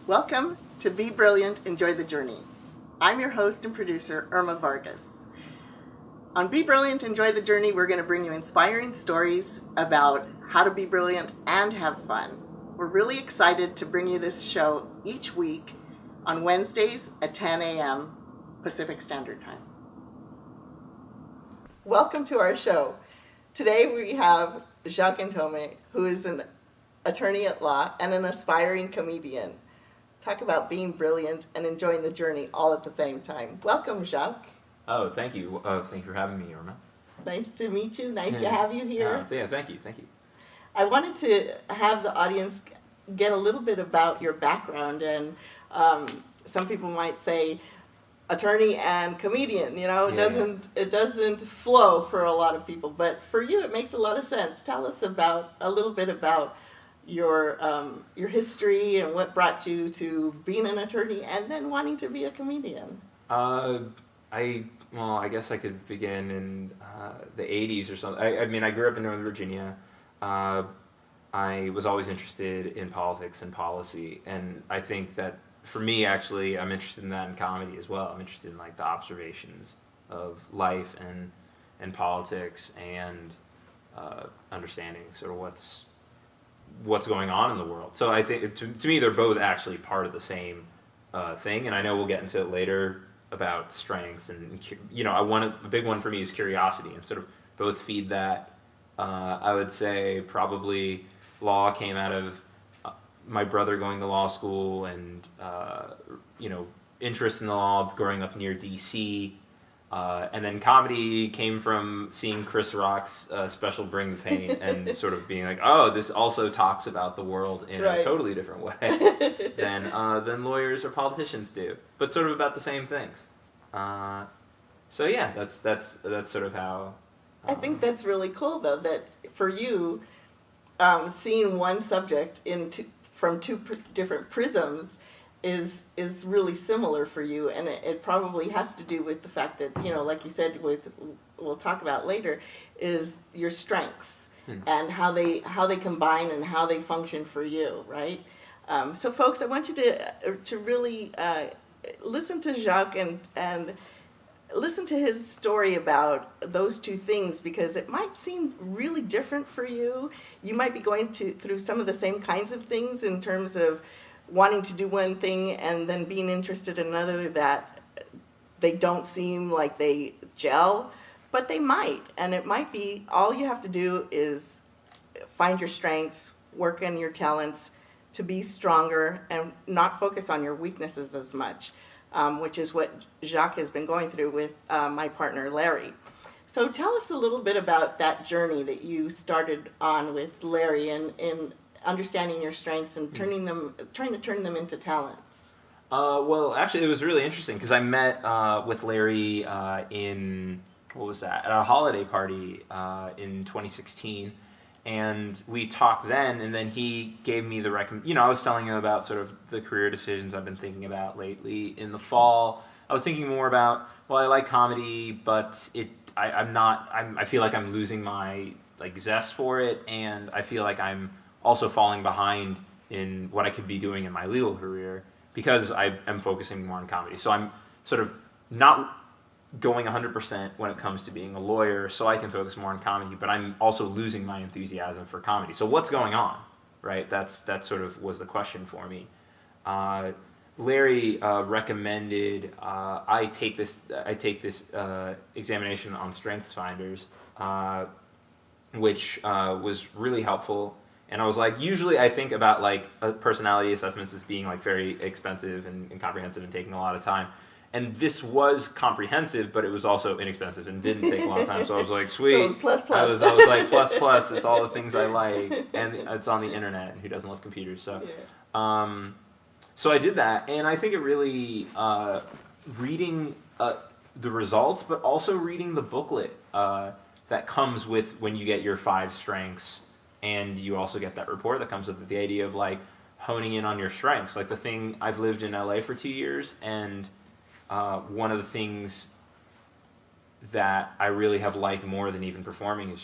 Welcome to Be Brilliant, Enjoy the Journey. I'm your host and producer, Irma Vargas. On Be Brilliant, Enjoy the Journey, we're going to bring you inspiring stories about how to be brilliant and have fun. We're really excited to bring you this show each week on Wednesdays at 10 a.m. Pacific Standard Time. Welcome to our show. Today we have Jacques Ntome, who is an attorney at law and an aspiring comedian. Talk about being brilliant and enjoying the journey all at the same time. Welcome, Jacques. Oh, thank you. Thank you for having me, Irma. Nice to meet you. Nice to have you here. Yeah, thank you. I wanted to have the audience get a little bit about your background, and some people might say attorney and comedian. You know, it doesn't flow for a lot of people, but for you, it makes a lot of sense. Tell us a little bit about your history and what brought you to being an attorney and then wanting to be a comedian. I guess I could begin in the 80s or something. I mean, I grew up in Northern Virginia. I was always interested in politics and policy, and I think that for me, actually, I'm interested in that in comedy as well. I'm interested in like the observations of life and politics and understanding sort of what's going on in the world. So I think to me they're both actually part of the same thing, and I know we'll get into it later about strengths, and a big one for me is curiosity, and sort of both feed that. I would say probably law came out of my brother going to law school and interest in the law growing up near DC. And then comedy came from seeing Chris Rock's special Bring the Pain and sort of being like, oh, this also talks about the world in a totally different way than lawyers or politicians do, but sort of about the same things. So yeah, that's sort of how. I think that's really cool, though, that for you, seeing one subject from two different prisms is really similar for you, and it probably has to do with the fact that, like you said, we'll talk about later, is your strengths and how they combine and how they function for you, right? So folks, I want you to really listen to Jacques and listen to his story about those two things, because it might seem really different for you. You might be going through some of the same kinds of things in terms of wanting to do one thing and then being interested in another, that they don't seem like they gel, but they might. And it might be all you have to do is find your strengths, work on your talents to be stronger and not focus on your weaknesses as much, which is what Jacques has been going through with my partner, Larry. So tell us a little bit about that journey that you started on with Larry in understanding your strengths and trying to turn them into talents. Well, actually, it was really interesting because I met with Larry at a holiday party in 2016, and we talked then, and then he gave me I was telling him about sort of the career decisions I've been thinking about lately. In the fall, I was thinking more about, well, I like comedy, but I feel like I'm losing my zest for it, and I feel like I'm also falling behind in what I could be doing in my legal career because I am focusing more on comedy. So I'm sort of not going 100% when it comes to being a lawyer, so I can focus more on comedy, but I'm also losing my enthusiasm for comedy. So what's going on, right? That sort of was the question for me. Larry recommended I take this examination on StrengthsFinders, which was really helpful. And I was like, usually I think about personality assessments as being very expensive and comprehensive and taking a lot of time. And this was comprehensive, but it was also inexpensive and didn't take a long time. So I was like, sweet. So it was plus. I was like, plus. It's all the things I like, and it's on the internet. And who doesn't love computers? So, so I did that, and I think it really reading the results, but also reading the booklet that comes with when you get your 5 strengths. And you also get that report that comes with the idea of honing in on your strengths. The thing, I've lived in LA for 2 years, and one of the things that I really have liked more than even performing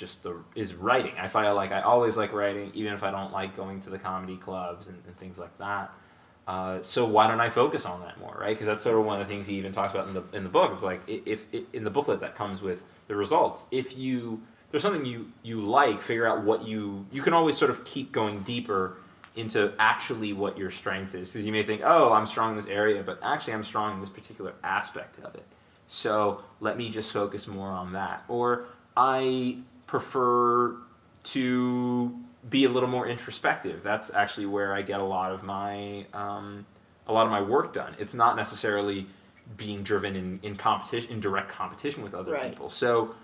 is writing. I feel like I always like writing, even if I don't like going to the comedy clubs and things like that. So why don't I focus on that more, right? Because that's sort of one of the things he even talks about in the book. It's like if in the booklet that comes with the results, if there's something you like, figure out what you can always sort of keep going deeper into actually what your strength is. Because you may think, oh, I'm strong in this area, but actually I'm strong in this particular aspect of it. So let me just focus more on that. Or I prefer to be a little more introspective. That's actually where I get a lot of my work done. It's not necessarily being driven in competition, in direct competition with other people. So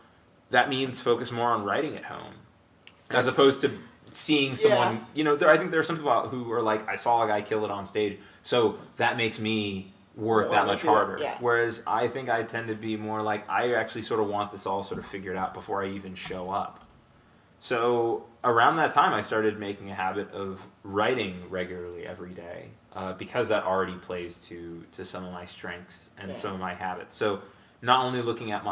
that means focus more on writing at home, as opposed to seeing someone. I think there are some people who are like, I saw a guy kill it on stage, so that makes me work that much harder. Whereas I think I tend to be more like, I actually sort of want this all sort of figured out before I even show up. So around that time, I started making a habit of writing regularly every day, because that already plays to some of my strengths and some of my habits. So not only looking at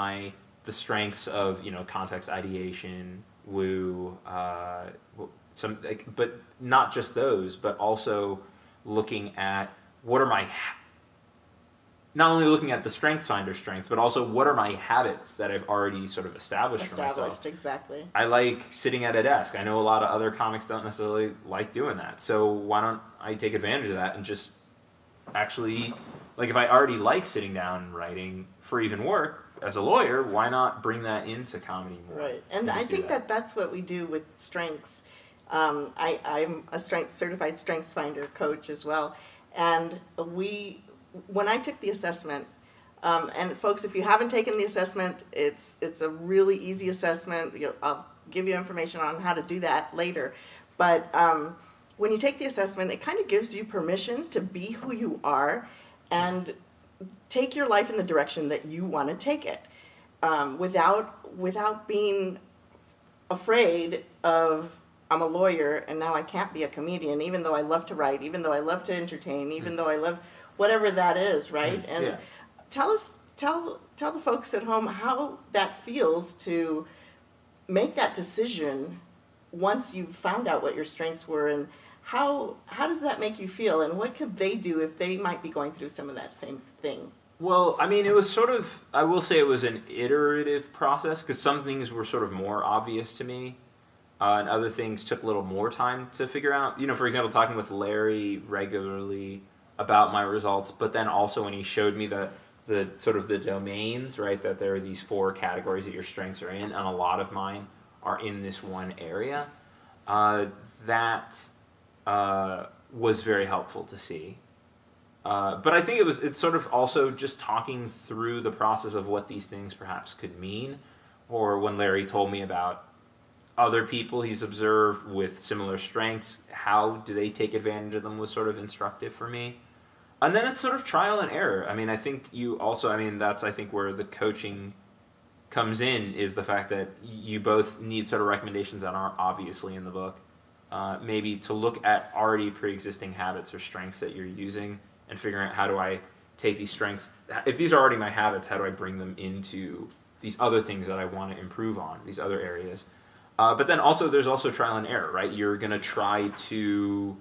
the strengths of context ideation, woo, but not just those, but also looking at not only looking at the strengths strengths, but also what are my habits that I've already sort of established for myself. Exactly. I like sitting at a desk. I know a lot of other comics don't necessarily like doing that. So why don't I take advantage of that and just actually, like, if I already like sitting down and writing for even work as a lawyer, why not bring that into comedy more? Right. And I think that's what we do with strengths. I'm a certified strengths finder coach as well. And when I took the assessment, and folks, if you haven't taken the assessment, it's a really easy assessment. I'll give you information on how to do that later. But when you take the assessment, it kind of gives you permission to be who you are and take your life in the direction that you want to take it, without being afraid of, I'm a lawyer and now I can't be a comedian, even though I love to write, even though I love to entertain, even though I love whatever that is, right? And tell the folks at home how that feels to make that decision once you've found out what your strengths were, and how does that make you feel, and what could they do if they might be going through some of that same thing? Well, I mean, it was sort of, I will say it was an iterative process, because some things were sort of more obvious to me, and other things took a little more time to figure out. For example, talking with Larry regularly about my results, but then also when he showed me the sort of the domains, right, that there are these 4 categories that your strengths are in, and a lot of mine are in this one area, that was very helpful to see. But I think it's sort of also just talking through the process of what these things perhaps could mean, or when Larry told me about other people he's observed with similar strengths, how do they take advantage of them, was sort of instructive for me. And then it's sort of trial and error. I mean, I think that's, I think, where the coaching comes in, is the fact that you both need sort of recommendations that aren't obviously in the book. Maybe to look at already pre-existing habits or strengths that you're using and figuring out, how do I take these strengths, if these are already my habits, how do I bring them into these other things that I want to improve on, these other areas. But then also, there's also trial and error, right? You're going to try to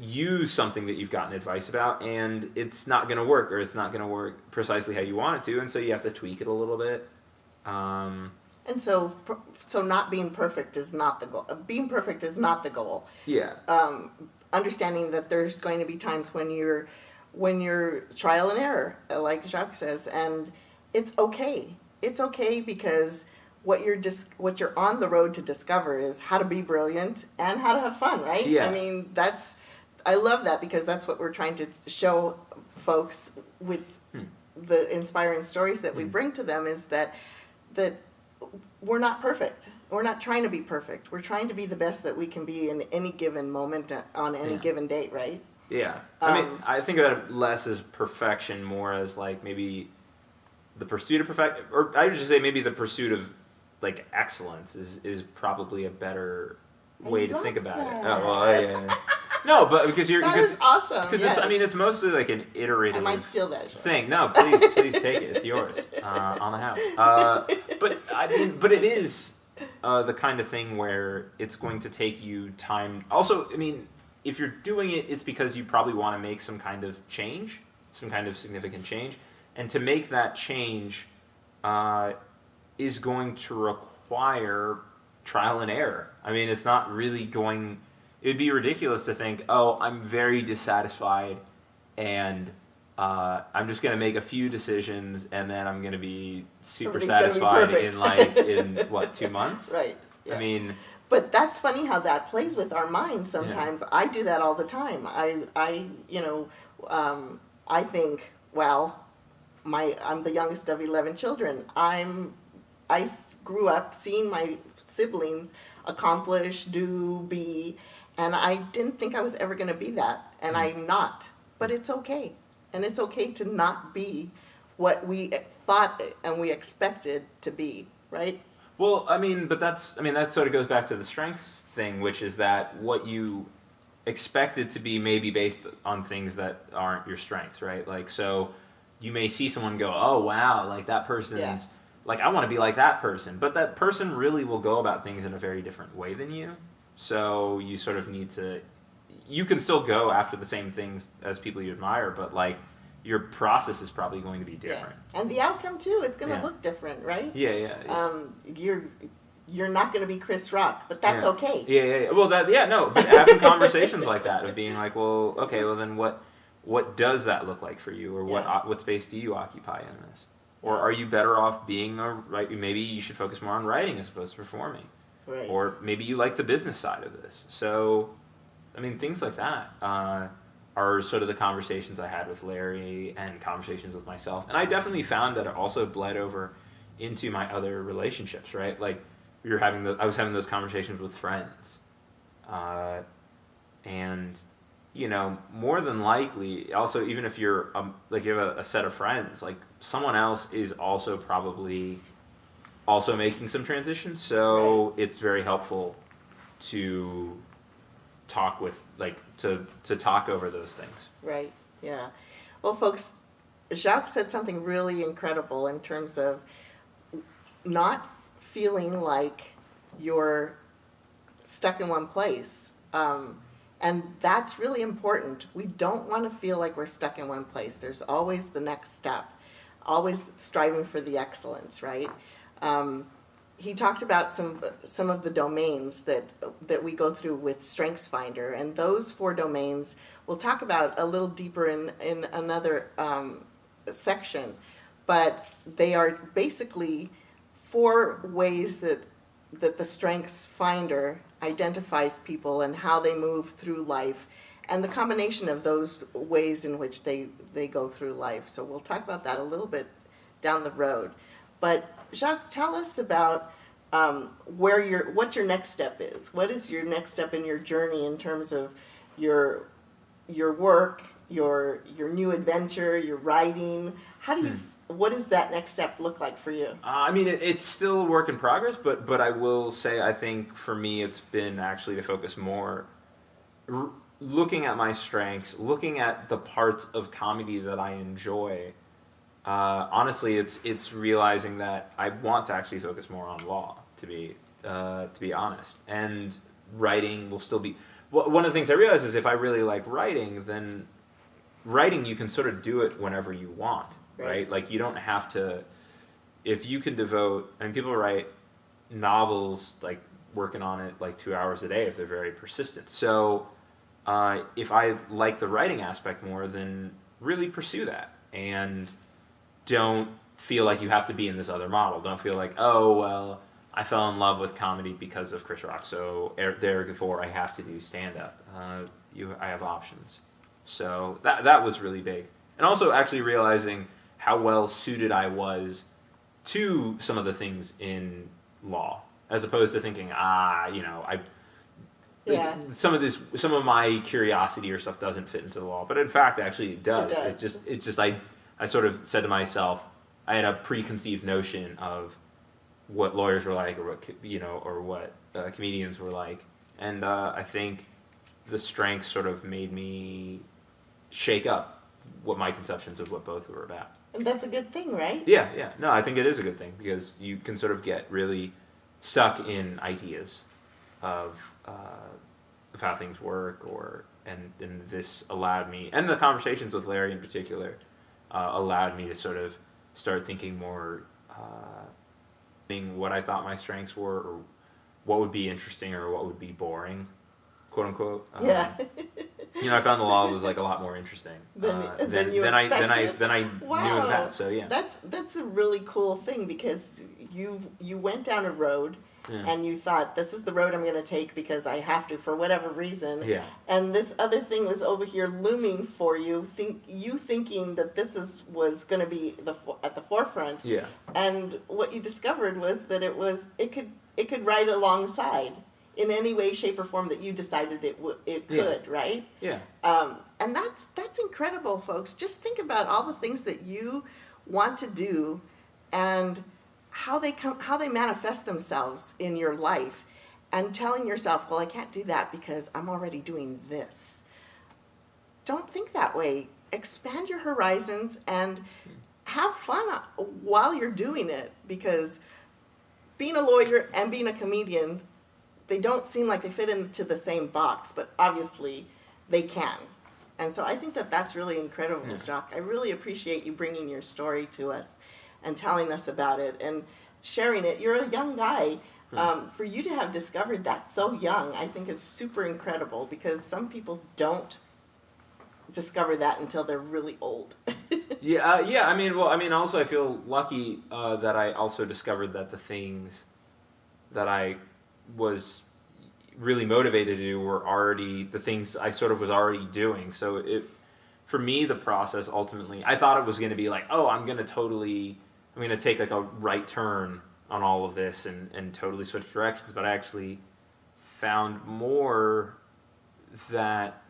use something that you've gotten advice about, and it's not going to work, or it's not going to work precisely how you want it to, and so you have to tweak it a little bit. And so not being perfect is not the goal. Being perfect is not the goal. Yeah. Understanding that there's going to be times when you're trial and error, like Jacques says, and it's okay. It's okay, because what you're on the road to discover is how to be brilliant and how to have fun, right? Yeah. I mean, I love that, because that's what we're trying to show folks with the inspiring stories that we bring to them, is that we're not perfect. We're not trying to be perfect. We're trying to be the best that we can be in any given moment on any given date, right? Yeah. I mean, I think about it less as perfection, more as like maybe the pursuit of perfection, or I would just say maybe the pursuit of like excellence is probably a better way to think about it. Oh, well, yeah. No, but because That is awesome. Because yes. it's mostly like an I iterative might steal that. Show. thing. No, please take it. It's yours on the house. But it is the kind of thing where it's going to take you time. Also, I mean, if you're doing it, it's because you probably want to make some kind of change, some kind of significant change, and to make that change is going to require trial and error. I mean, it's not really going. It would be ridiculous to think, oh, I'm very dissatisfied, and I'm just going to make a few decisions, and then I'm going to be super satisfied in 2 months? Right. Yeah. I mean, but that's funny how that plays with our minds sometimes. Yeah. I do that all the time. I think, well, I'm the youngest of 11 children. I grew up seeing my siblings accomplish, do, be, and I didn't think I was ever going to be that, and I'm not. But it's okay, and it's okay to not be what we thought and we expected to be, right? Well, that sort of goes back to the strengths thing, which is that what you expected to be may be based on things that aren't your strengths, right? Like, so you may see someone go, oh, wow, like that person's, like, I want to be like that person. But that person really will go about things in a very different way than you. So you sort of need to, you can still go after the same things as people you admire, but like, your process is probably going to be different. Yeah. And the outcome too, it's going to look different, right? Yeah. You're not going to be Chris Rock, but that's okay. Yeah. Well, but having conversations like that of being like, well, okay, well then what does that look like for you, or what space do you occupy in this, or are you better off being maybe you should focus more on writing as opposed to performing, right? Or maybe you like the business side of this. So, I mean, things like that are sort of the conversations I had with Larry and conversations with myself. And I definitely found that it also bled over into my other relationships, right? Like, I was having those conversations with friends. And, more than likely, also, even if you're, you have a set of friends, like, someone else is also probably also making some transitions. So it's very helpful to talk with, to talk over those things. Right, yeah. Well, folks, Jacques said something really incredible in terms of not feeling like you're stuck in one place. And that's really important. We don't want to feel like we're stuck in one place. There's always the next step, always striving for the excellence, right? He talked about some of the domains that we go through with StrengthsFinder, and those 4 domains we'll talk about a little deeper in another section, but they are basically 4 ways that the StrengthsFinder identifies people and how they move through life, and the combination of those ways in which they go through life. So we'll talk about that a little bit down the road. But Jacques, tell us about what your next step is. What is your next step in your journey in terms of your work, your new adventure, your writing? How do you? What does that next step look like for you? It's still a work in progress, but I will say I think for me it's been actually to focus more, looking at my strengths, looking at the parts of comedy that I enjoy. Honestly, it's realizing that I want to actually focus more on law, to be honest, and writing will still be. One of the things I realize is if I really like writing, then writing you can sort of do it whenever you want, right? Like you don't have to. If you can devote, people write novels like working on it like 2 hours a day if they're very persistent. So if I like the writing aspect more, then really pursue that and don't feel like you have to be in this other model. Don't feel like, oh, well, I fell in love with comedy because of Chris Rock, so therefore I have to do stand-up. I have options. So that was really big. And also actually realizing how well suited I was to some of the things in law, as opposed to thinking, some of my curiosity or stuff doesn't fit into the law, but in fact, actually, it does. It just I sort of said to myself, I had a preconceived notion of what lawyers were like, or what comedians were like, and I think the strengths sort of made me shake up what my conceptions of what both were about. And that's a good thing, right? Yeah. No, I think it is a good thing because you can sort of get really stuck in ideas of how things work, and this allowed me, and the conversations with Larry in particular, allowed me to sort of start thinking more, what I thought my strengths were, or what would be interesting, or what would be boring, quote unquote. Yeah. I found the law was like a lot more interesting Than you than I expected. knew in the past. So yeah, That's a really cool thing because you went down a road and you thought, this is the road I'm going to take because I have to for whatever reason. Yeah. And this other thing was over here looming for you, thinking that was going to be at the forefront. Yeah. And what you discovered was that it could ride alongside in any way, shape, or form that you decided it could, right? Yeah. And that's incredible, folks. Just think about all the things that you want to do, and how they manifest themselves in your life, and telling yourself, well, I can't do that because I'm already doing this. Don't think that way. Expand your horizons and have fun while you're doing it, because being a lawyer and being a comedian, they don't seem like they fit into the same box, but obviously they can. And so I think that that's really incredible, Jacques. I really appreciate you bringing your story to us and telling us about it and sharing it. You're a young guy. For you to have discovered that so young, I think is super incredible, because some people don't discover that until they're really old. Yeah. Also I feel lucky that I also discovered that the things that I was really motivated to do were already the things I sort of was already doing. So for me, the process ultimately, I thought it was going to be like, oh, I'm going to take like a right turn on all of this and totally switch directions. But I actually found more that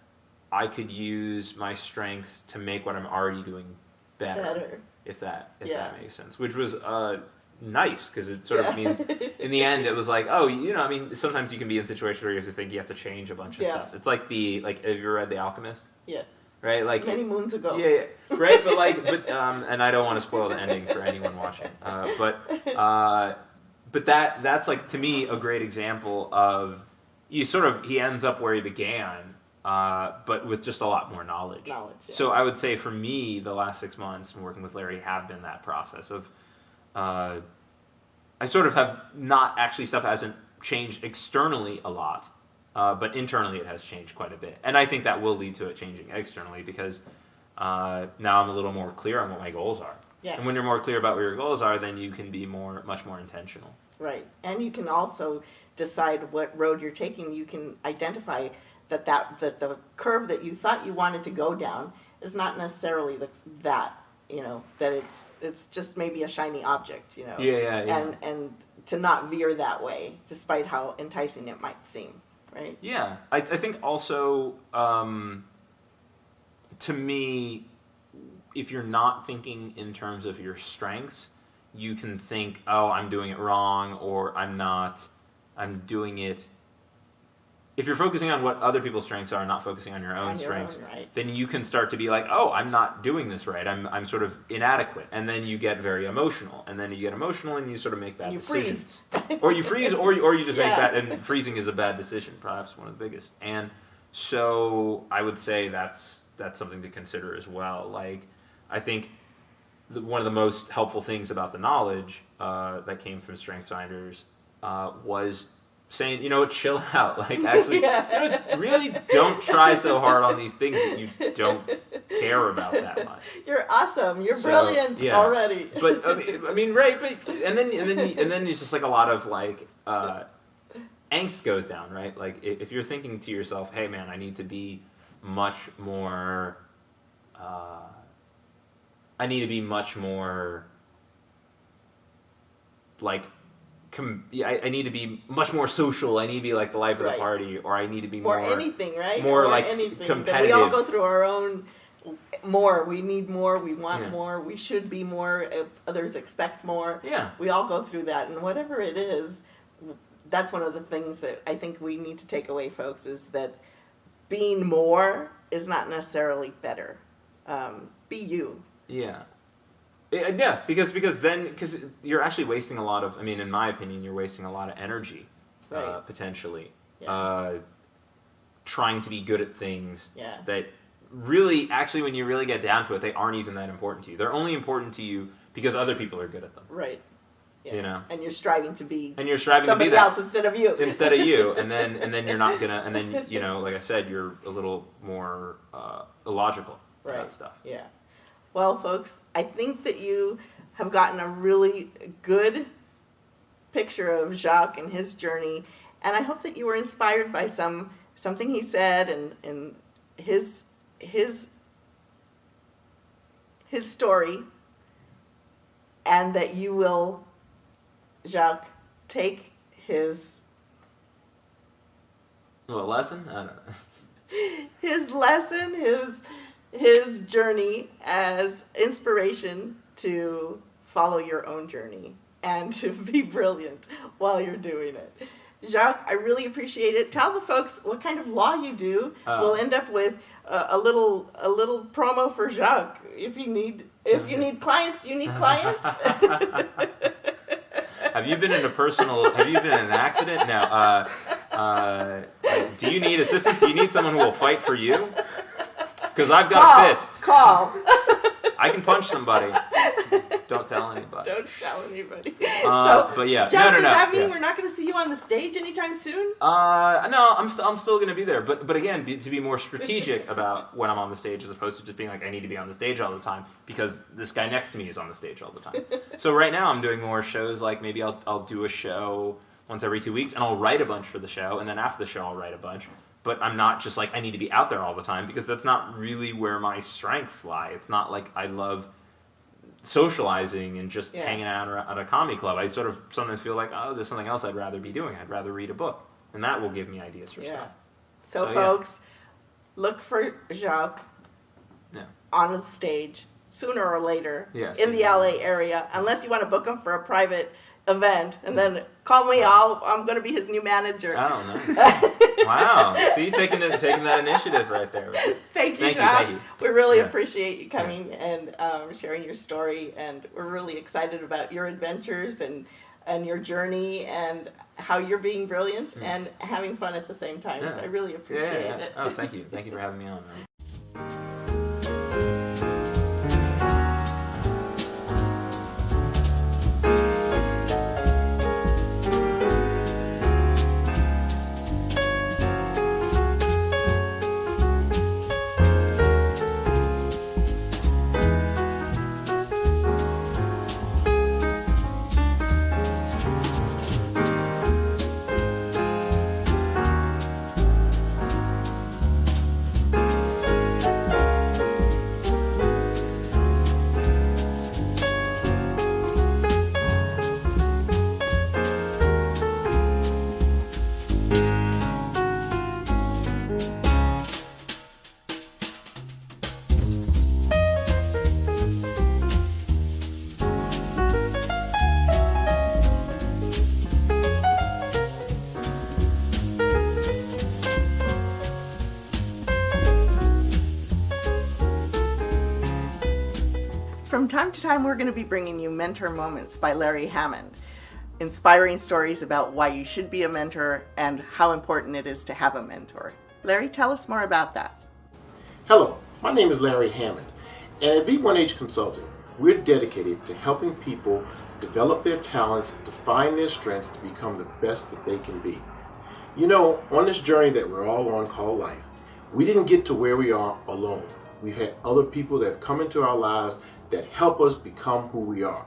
I could use my strengths to make what I'm already doing better. If that makes sense. Which was nice, because it sort of means in the end it was like, oh, sometimes you can be in situations where you have to think you have to change a bunch of stuff. It's like have you ever read The Alchemist? Yes. Right, like many moons ago. Yeah, right, but and I don't want to spoil the ending for anyone watching. But that's like, to me, a great example of he ends up where he began, but with just a lot more knowledge. Yeah. So I would say for me, the last 6 months and working with Larry have been that process of, I sort of have not actually, stuff hasn't changed externally a lot. But internally it has changed quite a bit. And I think that will lead to it changing externally, because now I'm a little more clear on what my goals are. Yeah. And when you're more clear about what your goals are, then you can be much more intentional. Right. And you can also decide what road you're taking. You can identify that the curve that you thought you wanted to go down is not necessarily that it's just maybe a shiny object, Yeah. And to not veer that way, despite how enticing it might seem. Right. Yeah, I think also, to me, if you're not thinking in terms of your strengths, you can think, oh, I'm doing it wrong, or I'm doing it. If you're focusing on what other people's strengths are, not focusing on your own strengths, then you can start to be like, oh, I'm not doing this right. I'm sort of inadequate. And then you get very emotional. And then you get emotional and you sort of make bad decisions. Or you freeze, or you just make bad, and freezing is a bad decision, perhaps one of the biggest. And so I would say that's something to consider as well. Like, I think one of the most helpful things about the knowledge that came from StrengthsFinders was saying, chill out. Like, actually, really don't try so hard on these things that you don't care about that much. You're awesome. You're brilliant already. But I mean, right? But and then it's just like a lot of like angst goes down, right? Like, if you're thinking to yourself, hey man, I need to be much more. I need to be much more like. I need to be much more social. I need to be like the life of the party, or I need to be more anything, right? More like anything. Competitive. We all go through our own more. We need more. We want more. We should be more. If others expect more. Yeah. We all go through that, and whatever it is, that's one of the things that I think we need to take away, folks, is that being more is not necessarily better. Be you. Yeah. Yeah, because you're actually wasting a lot of, I mean, in my opinion, you're wasting a lot of energy, Right. potentially, Yeah. trying to be good at things Yeah. that really, actually, when you really get down to it, they aren't even that important to you. They're only important to you because other people are good at them. Right. Yeah. You know? And you're striving to be And you're striving somebody to be that. else instead of you. Instead of you, and then you're not gonna, and then, you know, like I said, you're a little more illogical about Right. stuff. Yeah. Well, folks, I think that you have gotten a really good picture of Jacques and his journey, and I hope that you were inspired by something he said and his story, and that you will, Jacques, take his Well, a lesson? I don't know. his lesson, his journey as inspiration to follow your own journey and to be brilliant while you're doing it. Jacques, I really appreciate it. Tell the folks what kind of law you do. We'll end up with a little promo for Jacques. If you need clients, you need clients. Have you been in an accident? No. Do you need assistance? Do you need someone who will fight for you? Because I've got a fist. Call. I can punch somebody. Don't tell anybody. Don't tell anybody. But yeah, Jacques, no. does that mean Yeah. we're not going to see you on the stage anytime soon? No, I'm still going to be there. But again, to be more strategic about when I'm on the stage, as opposed to just being like, I need to be on the stage all the time because this guy next to me is on the stage all the time. So right now I'm doing more shows. Like maybe I'll do a show once every 2 weeks, and I'll write a bunch for the show, and then after the show I'll write a bunch. But I'm not just like, I need to be out there all the time, because that's not really where my strengths lie. It's not like I love socializing and just hanging out at a comedy club. I sort of sometimes feel like, oh, there's something else I'd rather be doing. I'd rather read a book, and that will give me ideas for stuff. So folks, look for Jacques on the stage sooner or later in the LA area, unless you want to book him for a private event, and then call me. I'm going to be his new manager. Oh, nice. Wow. See, taking that initiative right there. Thank you, Jacques. Thank you. We really appreciate you coming and sharing your story, and we're really excited about your adventures and your journey and how you're being brilliant and having fun at the same time. So I really appreciate it. Oh, thank you. Thank you for having me on. From time to time, we're going to be bringing you Mentor Moments by Larry Hammond, inspiring stories about why you should be a mentor and how important it is to have a mentor. Larry, tell us more about that. Hello, my name is Larry Hammond, and at V1H Consulting, we're dedicated to helping people develop their talents, to find their strengths, to become the best that they can be. You know, on this journey that we're all on called life, we didn't get to where we are alone. We've had other people that have come into our lives that help us become who we are.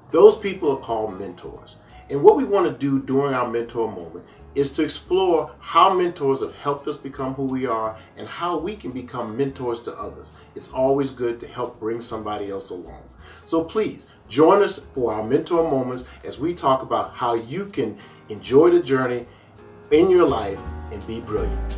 Those people are called mentors. And what we want to do during our mentor moment is to explore how mentors have helped us become who we are and how we can become mentors to others. It's always good to help bring somebody else along. So please join us for our mentor moments as we talk about how you can enjoy the journey in your life and be brilliant.